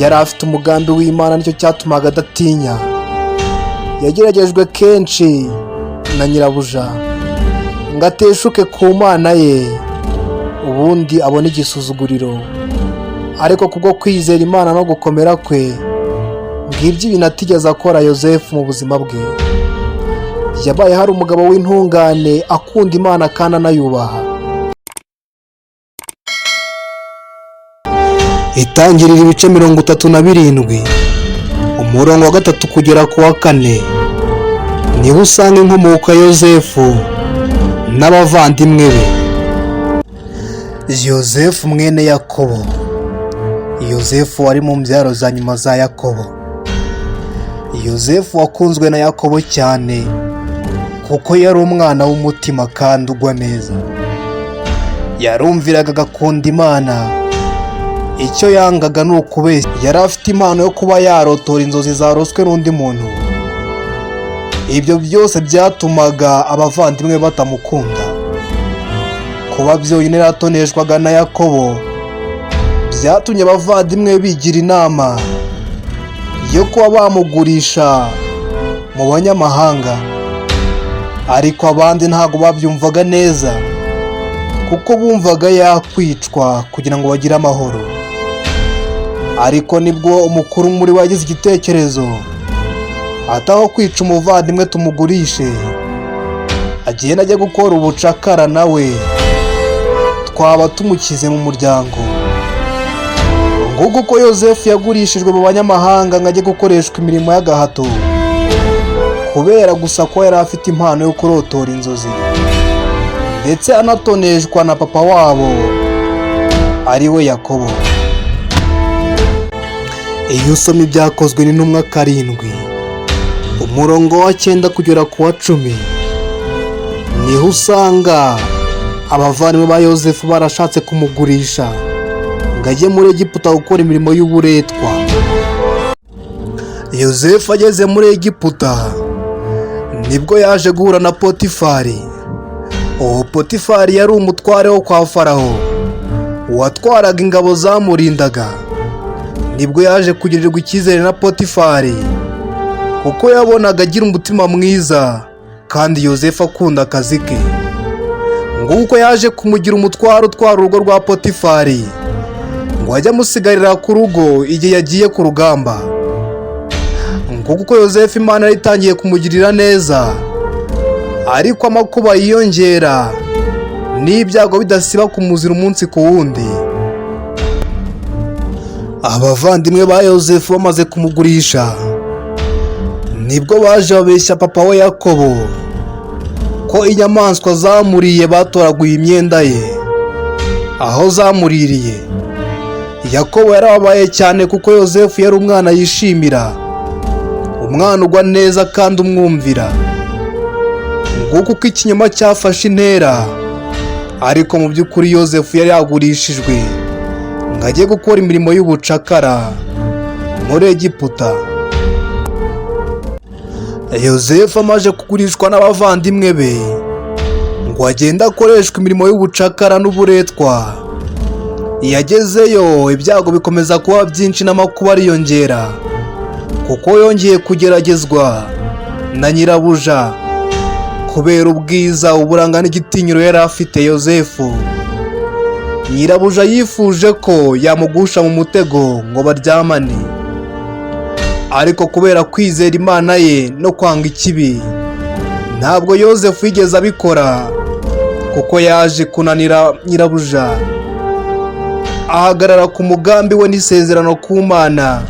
yari afite umugambi w'Imana, nicyo cyatumaga adatinya. Yageragejwe kenshi na nyirabuja ngo ateshuke ku Mana ye, ubundi abone igisuzuguriro, ariko kubwo kwizera Imana no gukomera kwe, ngibyo ibintu atigeze akora Yozefu mu buzima bwe. Yabaye hari umugabo w'intungane akunda Imana kandi anayubaha. Itangirira ibice 37 umurongo wa 3 kugera ku wa 4 niho usanga inkomoko ya Yozefu n'abavandimwe be. Yozefu mwene Yakobo. Yozefu wari mu mbyaro za nyuma za Yakobo. Yozefu wakunzwe na Yakobo cyane kuko yari umwana w'umutima kandi ugwa neza. Yarumviraga agakunda Imana. Icyo yangaga ni ukubeshya. Yari afite impano yo kuba yarotora inzozi zaroswe n'undi muntu. Ibyo byose byatumaga abavandimwe batamukunda. Kuba byonyine yaratoneshwaga na Yakobo byatumye abavandimwe bigira inama yo kuba bamugurisha mu banyamahanga, ariko abandi ntabwo babyumvaga neza kuko bumvaga yakwicwa kugira ngo bagire amahoro. Ariko nibwo umukuru muri wagize igitekerezo, ataho kwica umuvandimwe tumugurishe, agenda ajya gukora ubucakara, nawe twaba tumukize mu muryango. Nguko ko Yozefu yagurishijwe mu banyamahanga ngo ajye gukoreshwa imirimo y'agahato, kubera gusa ko yari afite impano yo kurotora inzozi, ndetse anatoneshwa na papa wabo ari we Yakobo. Iyo usoma ibyakozwe n'intumwa 7 umurongo wa 9 kugera ku wa 10 niho usanga abavandimwe ba Yozefu barashatse kumugurisha ngo ajye muri Egiputa gukora imirimo y'uburetwa. Yozefu ageze muri Egiputa nibwo yaje guhura na Potifari. Uwo Potifari yari umutware wo kwa Faraho watwaraga ingabo zamurindaga. Nibwo yaje kugirirwa icyizere na Potifari kuko yabonaga agira umutima mwiza kandi Yozefu akunda akazi ke. Nguko yaje kumugira umutwaro utwara urugo rwa Potifari ngo ajye amusigarira ku rugo igihe yagiye ku rugamba. Nguko Yozefu Imana yari itangiye kumugirira neza, ariko amakuba yiyongera n'ibyago bidasiba kumuzira umunsi ku wundi. Abavandimwe ba Yozefu bamaze kumugurisha nibwo baje babeshya papa we Yakobo ko inyamaswa zamuriye batoraguye imyenda ye aho zamuririye. Yakobo yarababaye cyane kuko Yozefu yari umwana yishimira, umwana ugwa neza kandi umwumvira. Nguko uko ikinyoma cyafashe intera, ariko mu by'ukuri Yozefu yari yagurishijwe ngo ajye gukora imirimo y'ubucakara muri Egiputa. Yozefu amaze kugurishwa n'abavandimwe be ngo agende akoreshwa imirimo y'ubucakara n'uburetwa, yagezeyo ibyago bikomeza kuba byinshi n'amakuba ariyongera kuko yongeye kugeragezwa na nyirabuja kubera ubwiza, uburanga n'igitinyiro yari afite Yozefu. Nyirabuja yifuje ko yamugusha mu mutego ngo baryamane, ariko kubera kwizera Imana ye no kwanga ikibi ntabwo Yozefu yigeze abikora kuko yaje kunanira nyirabuja. Ahagarara ku mugambi we n'isezerano ku Mana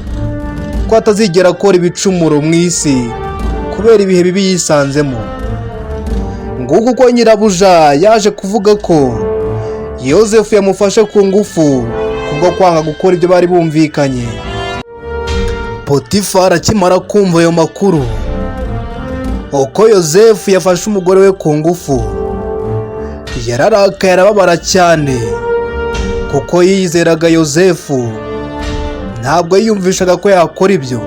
ko atazigera akora ibicumuro mu isi kubera ibihe bibi yisanzemo. Nguko uko nyirabuja yaje kuvuga ko Yozefu yamufashe ku ngufu kubwo kwanga gukora ibyo bari bumvikanye. Potifari akimara kumva ayo makuru uko Yozefu yafashe umugore we ku ngufu, yararakaye arababara cyane kuko yizeraga Yozefu, ntabwo yiyumvishaga ko yakora ibyo.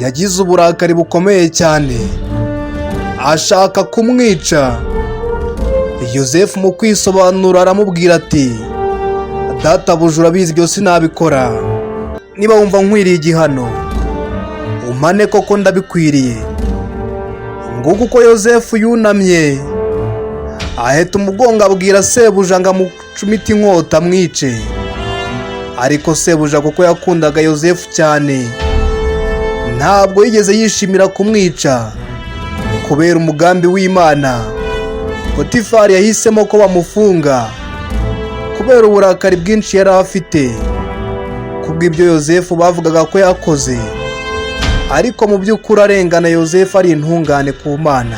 Yagize uburakari bukomeye cyane, ashaka kumwica. Yozefu mu kwisobanura aramubwira ati, databuja urabizi ibyo sinabikora, niba wumva nkwiriye igihano umpane koko ndabikwiriye. Nguko uko Yozefu yunamye aheta umugongo abwira sebuja ngo amucumite inkota amwice. Ariko sebuja kuko yakundaga Yozefu cyane ntabwo yigeze yishimira kumwica. Kubera umugambi w'Imana, Potifari yahisemo ko bamufunga kubera uburakari bwinshi yari afite kubw'ibyo Yozefu bavugaga ko yakoze. Ariko mu by'ukuri arengana Yozefu ari intungane ku Mana.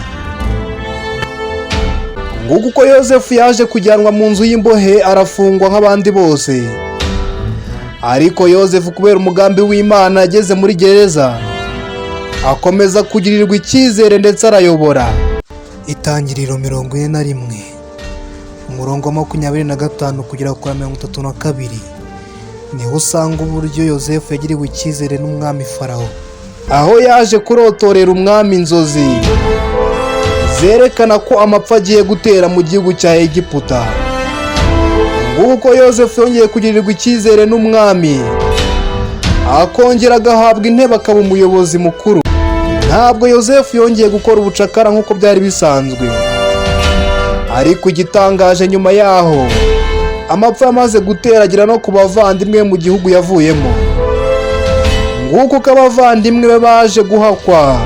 Nguko uko Yozefu yaje kujyanwa mu nzu y'imbohe arafungwa nk'abandi bose. Ariko Yozefu kubera umugambi w'Imana yageze muri gereza akomeza kugirirwa icyizere ndetse arayobora. Itangiriro 41 umurongo wa 25 kugera ku 32 niho usanga uburyo Yozefu yagiriwe icyizere n'umwami Farawo, aho yaje kurotorera umwami inzozi zerekana ko amapfa agiye gutera mu gihugu cya Egiputa. Nguko Yozefu yongeye kugirirwa icyizere n'umwami akongera agahabwa intebe akaba umuyobozi mukuru. Ntabwo Yozefu yongeye gukora ubucakara nk'uko byari bisanzwe. Ariko igitangaje nyuma yaho amapfa yamaze guteragira no ku bavandimwe mu gihugu yavuyemo. Nguko uko abavandimwe be baje guhakwa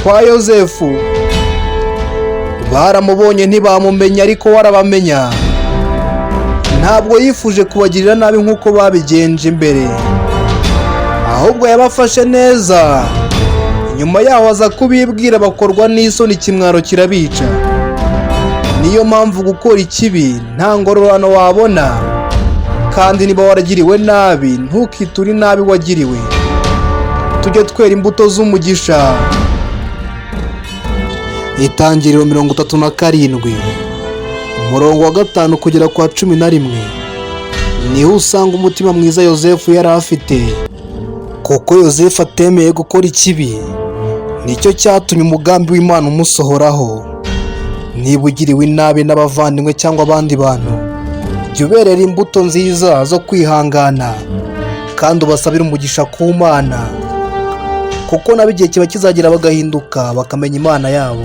kwa Yozefu, baramubonye ntibamumenya ariko warabamenya. Ntabwo yifuje kubagirira nabi nk'uko babigenje imbere, ahubwo yabafashe neza. Nyuma yaho aza kubibwira bakorwa n'isoni, ikimwaro kirabica. Niyo mpamvu gukora ikibi nta ngororano wabona, kandi niba waragiriwe nabi ntukiture nabi wagiriwe. Tujye twera imbuto z'umugisha. Itangiriro 37 umurongo wa 5 kugera kwa 11 niho usanga umutima mwiza Yozefu yari afite. Kuko Yozefu atemeye gukora ikibi, nicyo cyatumye umugambi w'Imana umusohoraho. Niba ugiriwe nabi n'abavandimwe cyangwa abandi bantu, jya uberera imbuto nziza zo kwihangana kandi ubasabire umugisha ku Mana, kuko nabo igihe kiba kizagera bagahinduka bakamenya Imana yabo.